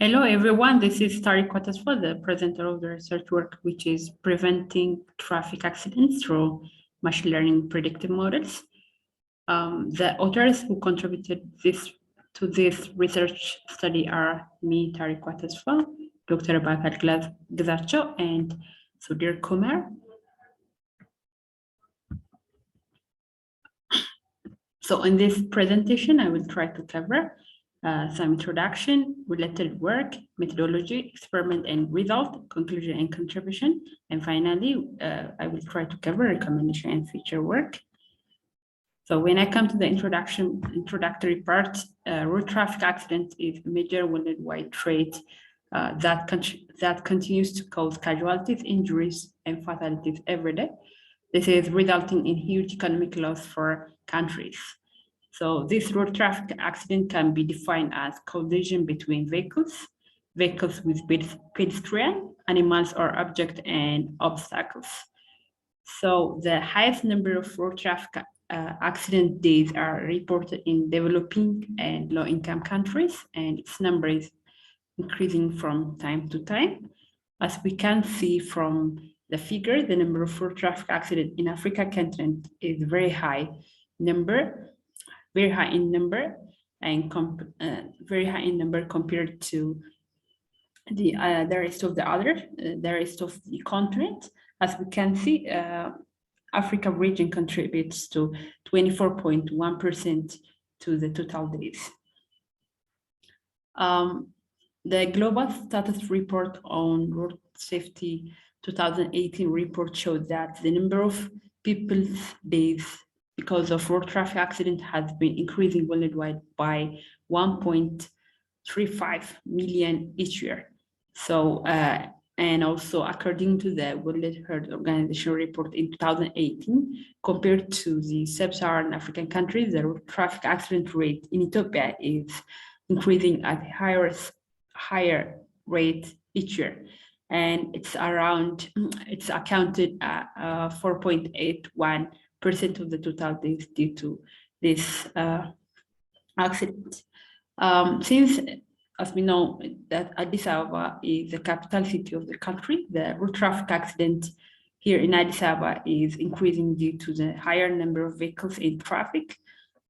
Hello, everyone. This is Tariq Wataswa, the presenter of the research work, which is preventing traffic accidents through machine learning predictive models. The authors who contributed to this research study are me, Tariq Wataswa, Dr. Bakar Gzacho, and Sudhir Kumar. So in this presentation, I will try to cover some introduction, related work, methodology, experiment and result, conclusion and contribution. And finally, I will try to cover recommendation and feature work. So when I come to the introductory part, road traffic accident is a major worldwide trait that continues to cause casualties, injuries, and fatalities every day. This is resulting in huge economic loss for countries. So this road traffic accident can be defined as collision between vehicles with pedestrian, animals or objects, and obstacles. So the highest number of road traffic accident days are reported in developing and low-income countries, and its number is increasing from time to time. As we can see from the figure, the number of road traffic accidents in Africa continent is very high in number and very high in number compared to the rest of the continent. As we can see, Africa region contributes to 24.1% to the total days. The Global Status Report on Road Safety 2018 report showed that the number of people's days because of road traffic accident has been increasing worldwide by 1.35 million each year. So, and also according to the World Health Organization report in 2018, compared to the sub-Saharan African countries, the road traffic accident rate in Ethiopia is increasing at a higher rate each year. And it's accounted at 4.81% of the total days due to this accident. Since, as we know, that Addis Ababa is the capital city of the country, the road traffic accident here in Addis Ababa is increasing due to the higher number of vehicles in traffic,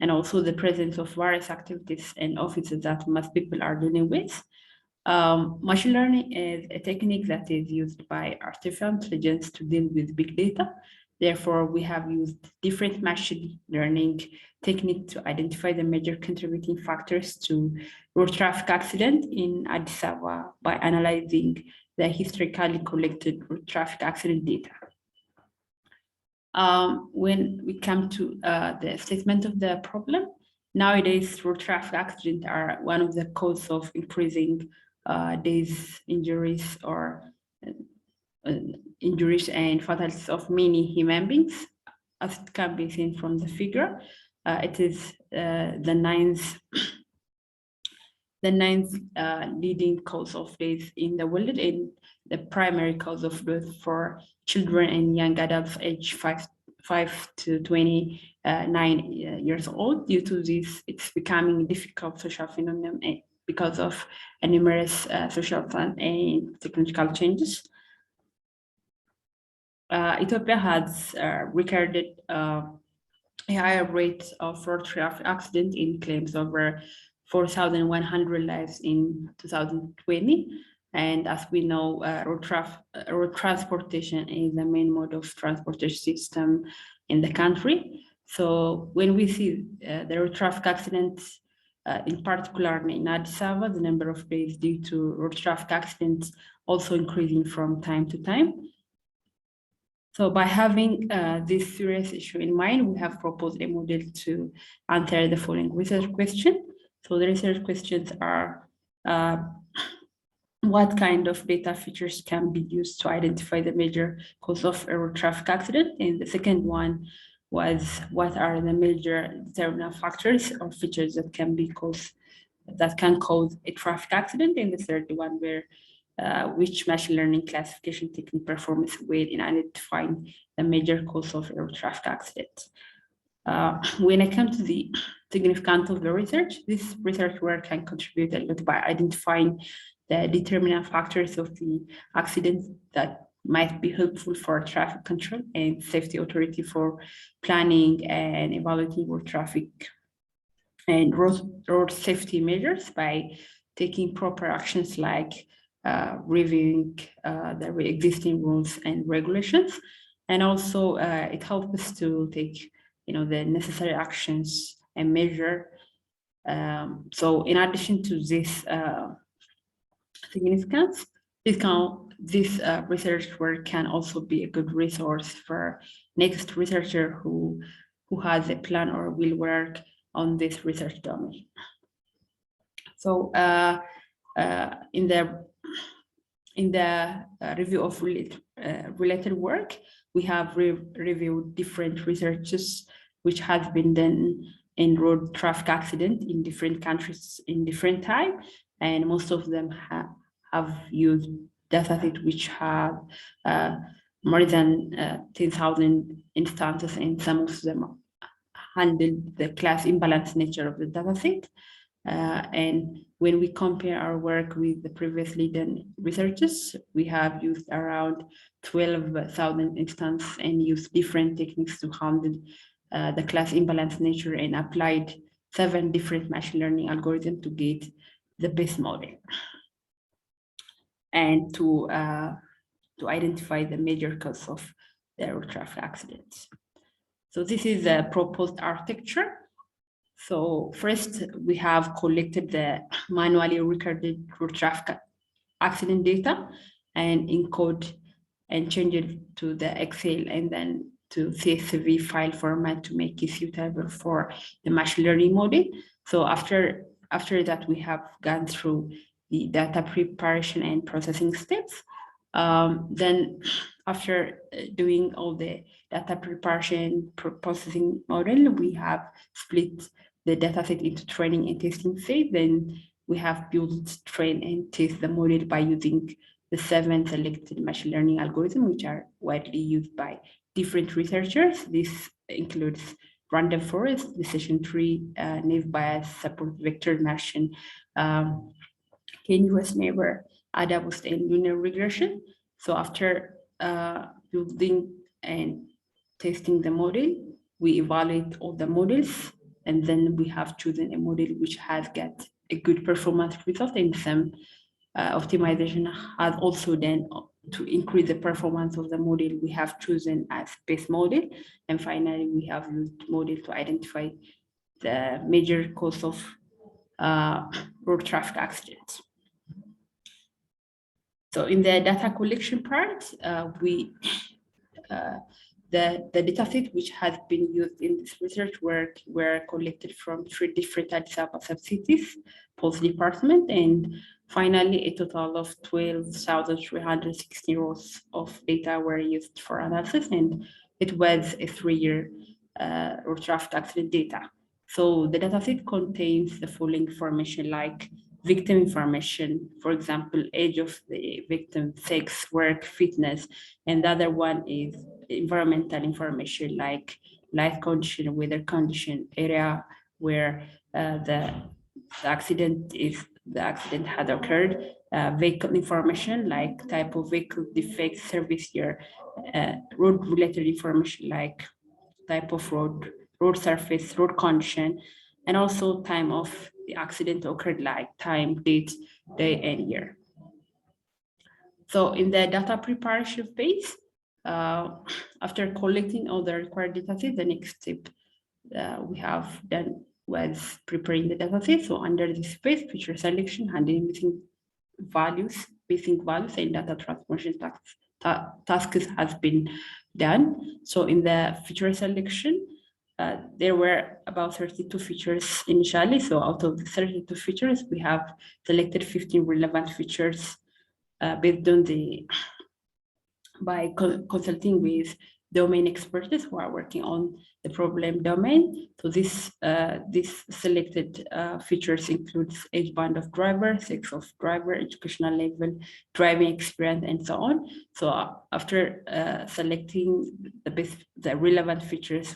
and also the presence of various activities and offices that most people are dealing with. Machine learning is a technique that is used by artificial intelligence to deal with big data. Therefore, we have used different machine learning techniques to identify the major contributing factors to road traffic accident in Addis Ababa by analyzing the historically collected road traffic accident data. When we come to the statement of the problem, nowadays road traffic accidents are one of the causes of increasing days injuries and fatalities of many human beings. As it can be seen from the figure, it is the ninth leading cause of death in the world, and the primary cause of death for children and young adults aged 5 to 29 years old. Due to this, it's becoming a difficult social phenomenon because of numerous social and technological changes. Ethiopia has recorded a higher rate of road traffic accident in claims over 4,100 lives in 2020. And as we know, road transportation is the main mode of transportation system in the country. So when we see the road traffic accidents, in particular in Addis Ababa, the number of days due to road traffic accidents also increasing from time to time. So by having this serious issue in mind, we have proposed a model to answer the following research question. So the research questions are, what kind of data features can be used to identify the major cause of a road traffic accident? And the second one was, what are the major determinant factors or features that can cause a traffic accident? And the third one were, which machine learning classification technique performs well in identifying the major cause of road traffic accident. When I come to the significance of the research, this research work can contribute a lot by identifying the determinant factors of the accidents that might be helpful for traffic control, and safety authority for planning and evaluating road traffic and road safety measures by taking proper actions like reviewing the existing rules and regulations. And also it helps us to take the necessary actions and measure. So in addition to this significance, this research work can also be a good resource for next researcher who has a plan or will work on this research domain. So in the review of related work, we have reviewed different researches which has been done in road traffic accident in different countries in different time, and most of them have used dataset which have more than 10,000 instances, and some of them handled the class imbalance nature of the dataset. And when we compare our work with the previously done researches, we have used around 12,000 instances and used different techniques to handle the class imbalance nature, and applied 7 different machine learning algorithms to get the best model and to identify the major cause of the road traffic accidents. So this is the proposed architecture. So first, we have collected the manually recorded road traffic accident data and encode and change it to the Excel and then to CSV file format to make it suitable for the machine learning model. So after that, we have gone through the data preparation and processing steps. Then after doing all the data preparation processing model, we have split the dataset into training and testing phase. Then we have built, train, and test the model by using the 7 selected machine learning algorithms, which are widely used by different researchers. This includes random forest, decision tree, naive bayes, support vector immersion, k-nearest neighbor, ADA boost, and linear regression. So after building and testing the model, we evaluate all the models, and then we have chosen a model which has got a good performance result, and some optimization has also done to increase the performance of the model we have chosen as base model. And finally, we have used model to identify the major cause of road traffic accidents. So in the data collection part, the dataset which has been used in this research work were collected from 3 different Addis Ababa subcities, police department, and finally a total of 12,360 rows of data were used for analysis, and it was a 3-year road traffic accident data. So the dataset contains the following information like victim information, for example, age of the victim, sex, work, fitness, and the other one is environmental information like light condition, weather condition, area where the accident had occurred, vehicle information like type of vehicle, defect, service year, road related information like type of road surface, road condition, and also time of the accident occurred like time, date, day, and year. So in the data preparation phase, after collecting all the required data sets, the next step we have done was preparing the data set. So under this phase, feature selection, handling missing values, and data transformation tasks has been done. So in the feature selection, there were about 32 features initially. So out of the 32 features, we have selected 15 relevant features based on by consulting with domain experts who are working on the problem domain. So this selected features includes age band of driver, sex of driver, educational level, driving experience, and so on. So after selecting the relevant features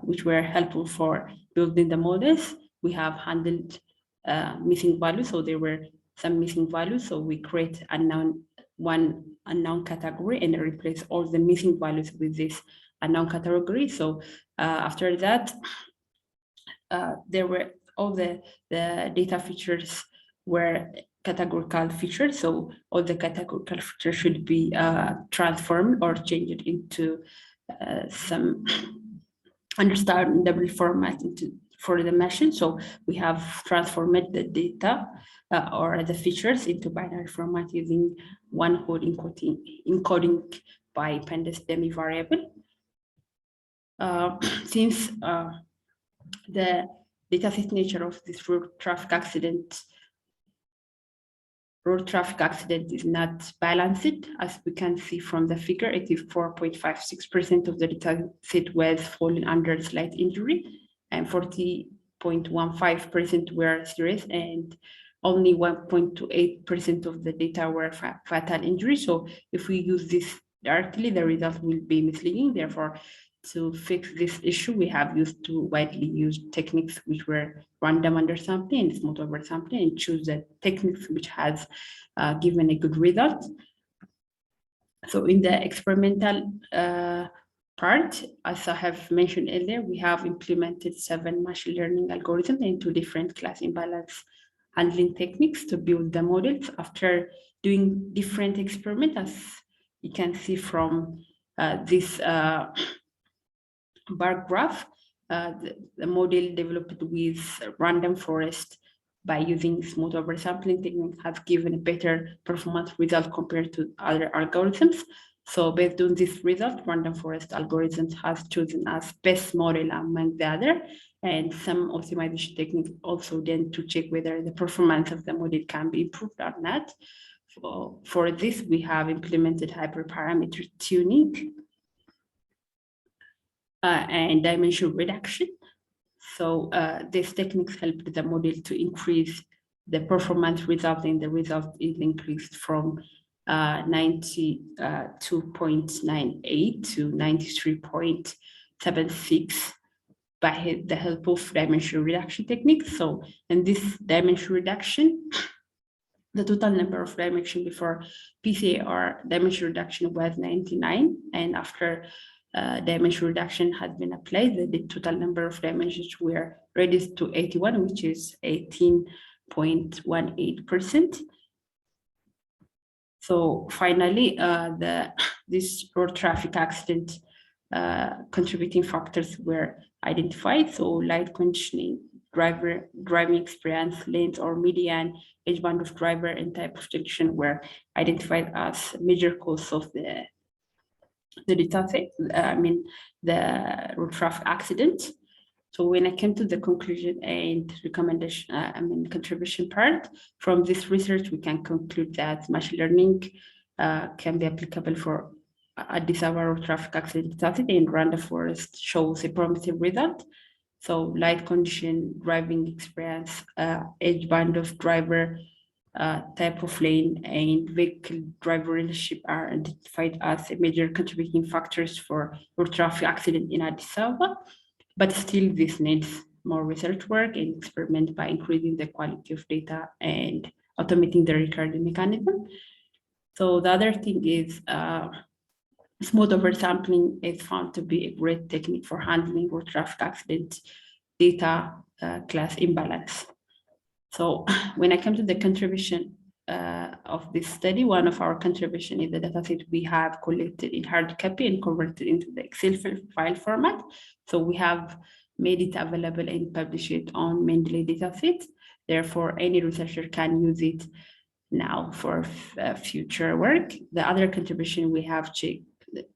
which were helpful for building the models, we have handled missing values. So there were some missing values. So we create one unknown category and replace all the missing values with this unknown category. So after that, there were all the data features were categorical features. So all the categorical features should be transformed or changed into some understandable format for the machine. So we have transformed the data or the features into binary format using one code encoding by pandas dummy variable. Since the dataset nature of this road traffic accident is not balanced, as we can see from the figure. It is 4.56% of the data set was falling under slight injury, and 40.15% were serious, and only 1.28% of the data were fatal injury. So if we use this directly, the result will be misleading. Therefore, to fix this issue, we have used two widely used techniques, which were random undersampling and smooth oversampling, and choose the techniques which has given a good result. So in the experimental part, as I have mentioned earlier, we have implemented 7 machine learning algorithms and 2 different class imbalance handling techniques to build the models. After doing different experiments, as you can see from this bar graph, the model developed with random forest by using smooth oversampling technique has given a better performance result compared to other algorithms. So based on this result, random forest algorithms has chosen as best model among the other, and some optimization techniques also then to check whether the performance of the model can be improved or not. For this, we have implemented hyperparameter tuning and dimension reduction. So these techniques helped the model to increase the performance result, and the result is increased from 92.98 to 93.76 by the help of dimension reduction techniques. So in this dimension reduction, the total number of dimensions before PCAR dimension reduction was 99, and after dimension reduction had been applied, the total number of dimensions were reduced to 81, which is 18.18%. So finally, this road traffic accident contributing factors were identified. So light conditioning, driving experience, lanes or median, age band of driver, and type of junction were identified as major cause of the data set, the road traffic accident. So when I came to the conclusion and recommendation, contribution part, from this research, we can conclude that machine learning can be applicable for Addis Ababa road traffic accident data set, and random forest shows a promising result. So light condition, driving experience, age band of driver, type of lane, and vehicle driver relationship are identified as major contributing factors for road traffic accident in Addis Ababa. But still, this needs more research work and experiment by increasing the quality of data and automating the recurring mechanism. So the other thing is smooth oversampling is found to be a great technique for handling road traffic accident data class imbalance. So when I come to the contribution of this study, one of our contribution is the dataset we have collected in hard copy and converted into the Excel file format. So we have made it available and published it on Mendeley dataset. Therefore, any researcher can use it now for future work. The other contribution we have checked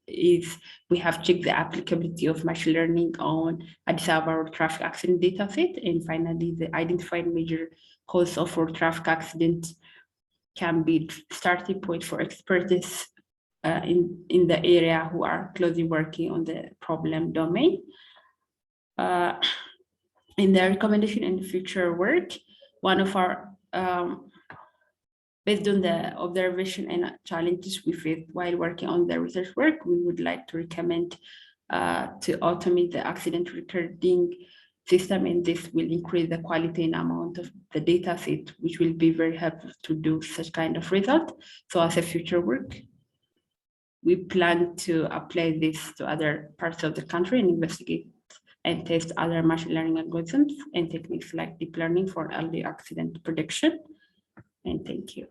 is we have checked the applicability of machine learning on Addis Ababa road traffic accident dataset, and finally, the identified major cause of road traffic accident can be starting point for experts in the area who are closely working on the problem domain. In the recommendation and future work, one of our based on the observation and challenges we faced while working on the research work, we would like to recommend to automate the accident recording system, and this will increase the quality and amount of the data set, which will be very helpful to do such kind of result. So as a future work, we plan to apply this to other parts of the country and investigate and test other machine learning algorithms and techniques like deep learning for early accident prediction. And thank you.